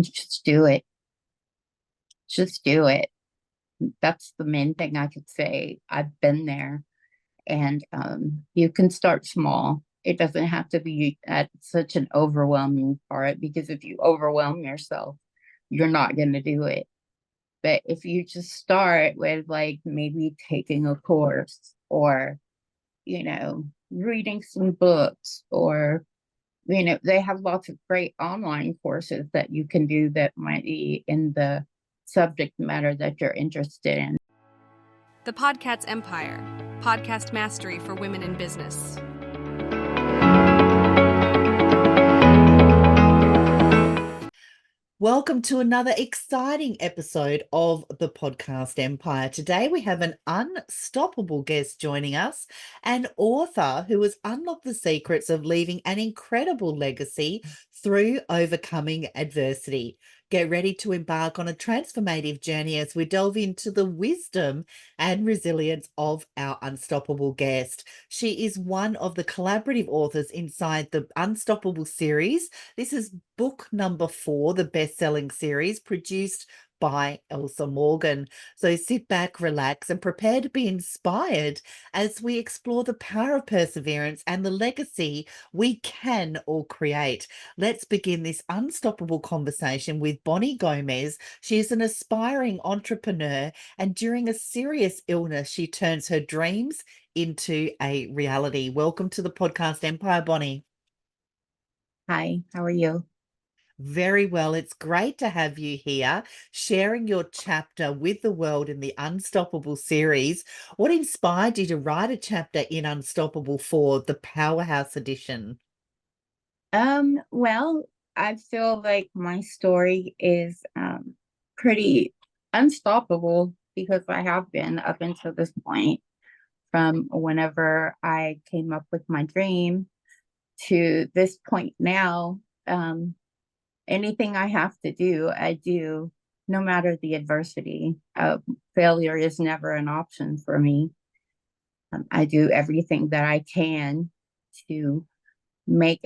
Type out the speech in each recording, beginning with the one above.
Just do it. Just do it. That's the main thing I could say. I've been there, and you can start small. It doesn't have to be at such an overwhelming part, because if you overwhelm yourself, you're not going to do it. But if you just start with, like, maybe taking a course, or, reading some books, or, they have lots of great online courses that you can do that might be in the subject matter that you're interested in. The Podcast's Empire, podcast mastery for women in business. Welcome to another exciting episode of the Podcast Empire. Today we have an unstoppable guest joining us, an author who has unlocked the secrets of leaving an incredible legacy through overcoming adversity. Get ready to embark on a transformative journey as we delve into the wisdom and resilience of our unstoppable guest. She is one of the collaborative authors inside the Unstoppable series. This is book number 4, the best-selling series produced by Elsa Morgan. So sit back, relax, and prepare to be inspired as we explore the power of perseverance and the legacy we can all create. Let's begin this unstoppable conversation with Bonnie Gomez. She is an aspiring entrepreneur, and during a serious illness, she turns her dreams into a reality. Welcome to the Podcast Empire, Bonnie. Hi, how are you? Very well. It's great to have you here, sharing your chapter with the world in the Unstoppable series. What inspired you to write a chapter in Unstoppable for the Powerhouse Edition? Well, I feel like my story is pretty unstoppable, because I have been up until this point, from whenever I came up with my dream to this point now. Anything I have to do, I do, no matter the adversity. Failure is never an option for me. I do everything that I can to make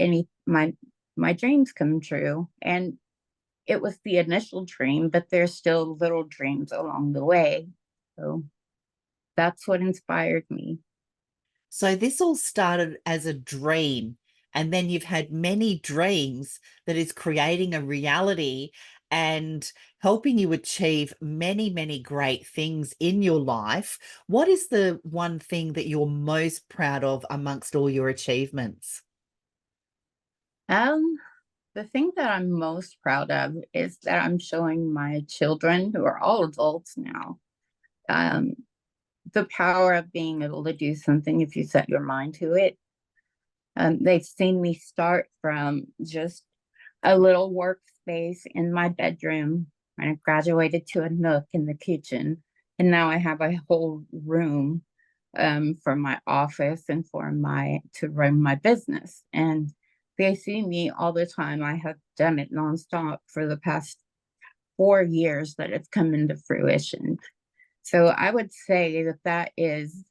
my dreams come true. And it was the initial dream, but there's still little dreams along the way. So that's what inspired me. So this all started as a dream, and then you've had many dreams that is creating a reality and helping you achieve many, many great things in your life. What is the one thing that you're most proud of amongst all your achievements? Um, the thing that I'm most proud of is that I'm showing my children, who are all adults now, um, the power of being able to do something if you set your mind to it. They've seen me start from just a little workspace in my bedroom, and I graduated to a nook in the kitchen. And now I have a whole room for my office and to run my business. And they see me all the time. I have done it nonstop for the past 4 years that it's come into fruition. So I would say that that is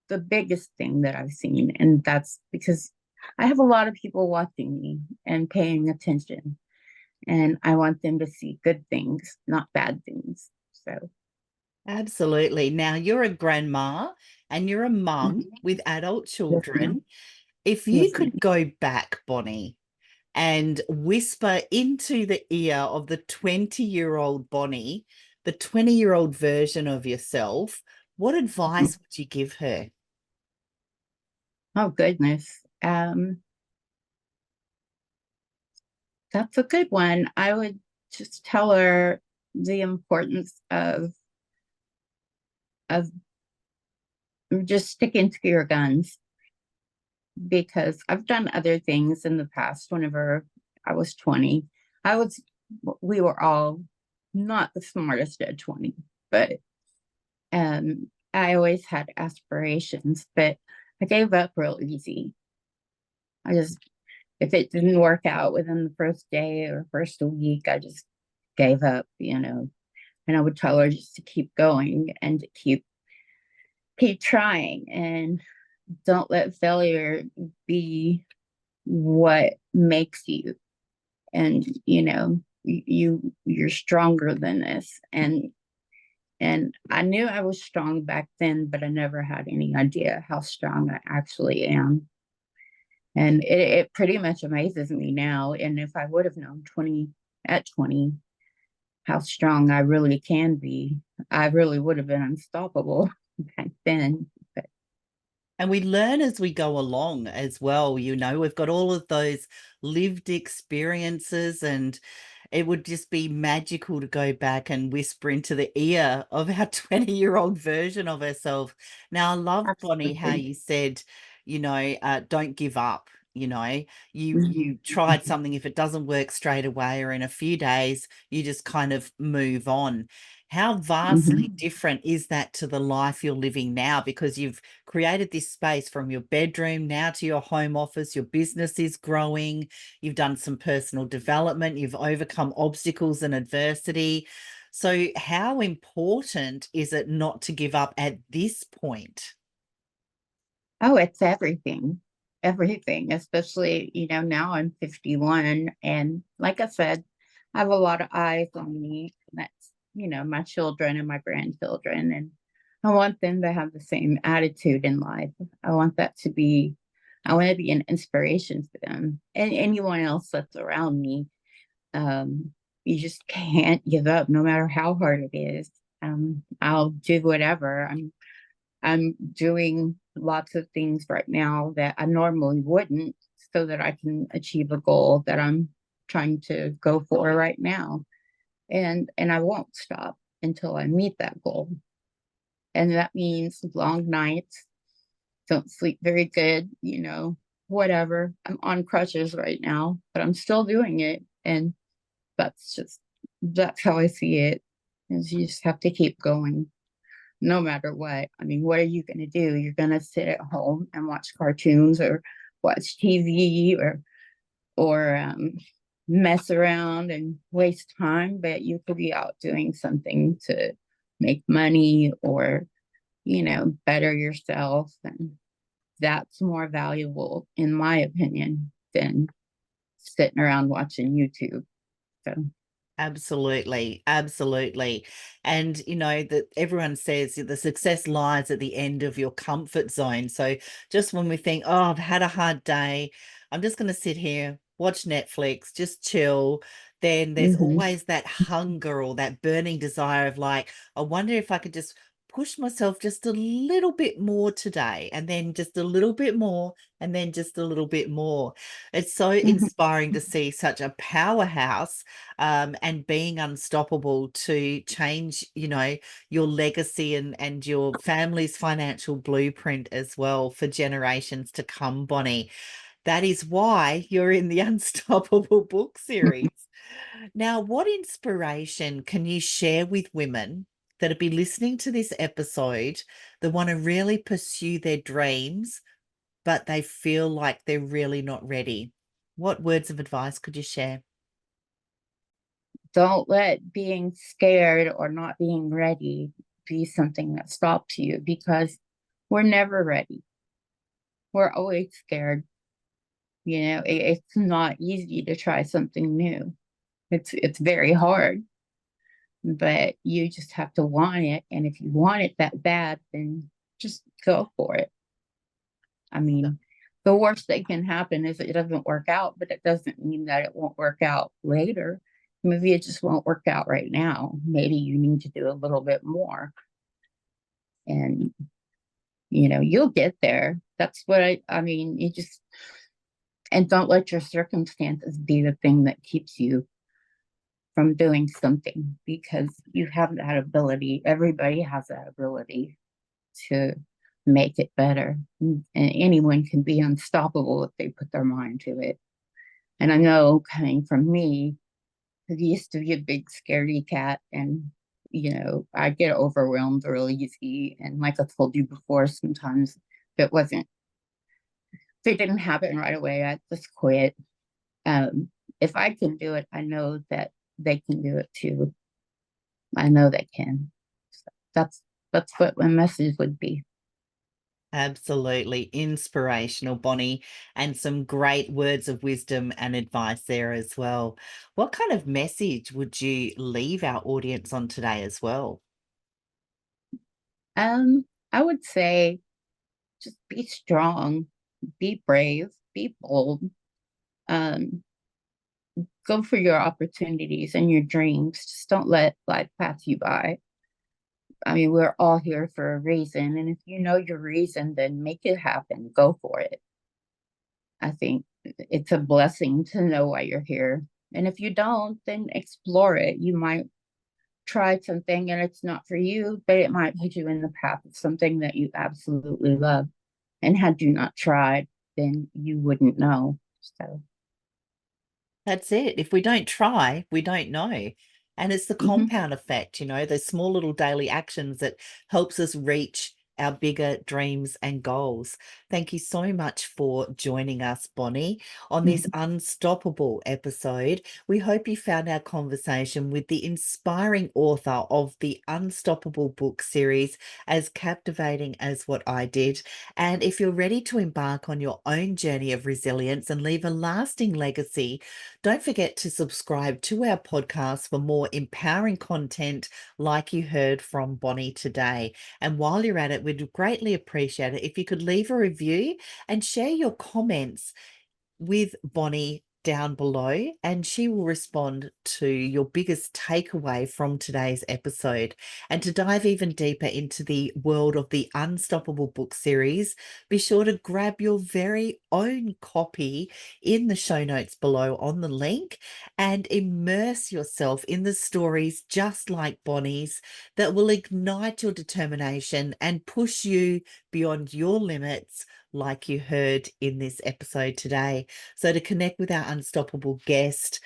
the biggest thing that I've seen. And that's because I have a lot of people watching me and paying attention. And I want them to see good things, not bad things. So, Absolutely. Now, you're a grandma and you're a mum mhm. with adult Yes, ma'am. children. If you Yes, ma'am. could go back, Bonnie, and whisper into the ear of the 20-year-old Bonnie, the 20-year-old version of yourself, what advice would you give her? Oh, goodness. That's a good one. I would just tell her the importance of just sticking to your guns, because I've done other things in the past. Whenever I was 20, I was we were all not the smartest at 20, but I always had aspirations, but I gave up real easy. I just If it didn't work out within the first day or first week, I just gave up. And I would tell her just to keep going and to keep trying, and don't let failure be what makes you. And you're stronger than this. And I knew I was strong back then, but I never had any idea how strong I actually am. And it pretty much amazes me now. And if I would have known 20 how strong I really can be, I really would have been unstoppable back then. But And we learn as we go along as well. We've got all of those lived experiences, and it would just be magical to go back and whisper into the ear of our 20-year-old version of ourselves. Now, I love, Bonnie, how absolutely. you said, don't give up. You Mhm. tried something. If it doesn't work straight away or in a few days, you just kind of move on. How vastly Mhm. different is that to the life you're living now? Because you've created this space from your bedroom now to your home office. Your business is growing. You've done some personal development. You've overcome obstacles and adversity. So, how important is it not to give up at this point? Oh, it's everything. Everything, especially, now I'm 51. And like I said, I have a lot of eyes on me. That's, my children and my grandchildren. And I want them to have the same attitude in life. I want that to be, I want to be an inspiration to them and anyone else that's around me. Um, you just can't give up no matter how hard it is. I'll do whatever. I'm doing lots of things right now that I normally wouldn't so that I can achieve a goal that I'm trying to go for right now. And I won't stop until I meet that goal. And that means long nights, don't sleep very good, whatever. I'm on crutches right now, but I'm still doing it. And that's just that's how I see it. Is you just have to keep going no matter what. I mean, what are you going to do? You're going to sit at home and watch cartoons or watch TV or mess around and waste time, but you could be out doing something to make money or, better yourself. And that's more valuable, in my opinion, than sitting around watching YouTube. So, Absolutely, absolutely. And that everyone says the success lies at the end of your comfort zone. So just when we think, oh, I've had a hard day, I'm just going to sit here, watch Netflix, just chill, then there's mhm. always that hunger or that burning desire of like, I wonder if I could just push myself just a little bit more today, and then just a little bit more, and then just a little bit more. It's so Mhm. inspiring to see such a powerhouse, and being unstoppable to change, your legacy and your family's financial blueprint as well for generations to come, Bonnie. That is why you're in the Unstoppable book series. Now, what inspiration can you share with women that'll be listening to this episode that want to really pursue their dreams, but they feel like they're really not ready? What words of advice could you share? Don't let being scared or not being ready be something that stops you because we're never ready. We're always scared. It's not easy to try something new. It's very hard, but you just have to want it. And if you want it that bad, then just go for it. I mean, the worst that can happen is it doesn't work out, but it doesn't mean that it won't work out later. Maybe it just won't work out right now. Maybe you need to do a little bit more and you'll get there. That's what I mean, you just and don't let your circumstances be the thing that keeps you from doing something because you have that ability. Everybody has that ability to make it better. And anyone can be unstoppable if they put their mind to it. And I know coming from me, who used to be a big scaredy cat and I get overwhelmed real easy. And like I told you before, sometimes if it didn't happen right away, I just quit. If I can do it, I know that they can do it too. I know they can. So that's what my message would be. Absolutely inspirational, Bonnie, and some great words of wisdom and advice there as well. What kind of message would you leave our audience on today as well? I would say just be strong, be brave, be bold. Um, Go for your opportunities and your dreams. Just don't let life pass you by. I mean, we're all here for a reason, and if you know your reason, then make it happen. Go for it. I think it's a blessing to know why you're here. And if you don't, then explore it. You might try something and it's not for you, but it might put you in the path of something that you absolutely love. And had you not tried, then you wouldn't know. So, That's it. If we don't try, we don't know. And it's the mhm. compound effect, those small little daily actions that helps us reach our bigger dreams and goals. Thank you so much for joining us, Bonnie, on this unstoppable episode. We hope you found our conversation with the inspiring author of the Unstoppable book series as captivating as what I did. And if you're ready to embark on your own journey of resilience and leave a lasting legacy, don't forget to subscribe to our podcast for more empowering content like you heard from Bonnie today. And while you're at it, we'd greatly appreciate it if you could leave a review and share your comments with Bonnie down below, and she will respond to your biggest takeaway from today's episode. And to dive even deeper into the world of the Unstoppable book series, be sure to grab your very own copy in the show notes below on the link and immerse yourself in the stories just like Bonnie's that will ignite your determination and push you beyond your limits like you heard in this episode today. So to connect with our unstoppable guest,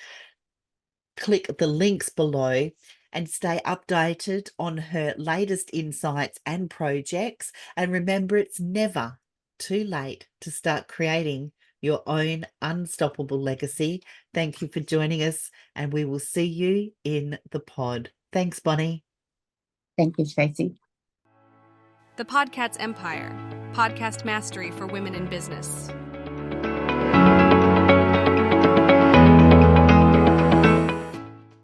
click the links below and stay updated on her latest insights and projects. And remember, it's never too late to start creating your own unstoppable legacy. Thank you for joining us, and we will see you in the pod. Thanks, Bonnie. Thank you, Tracy. The Podcat's Empire, podcast mastery for women in business.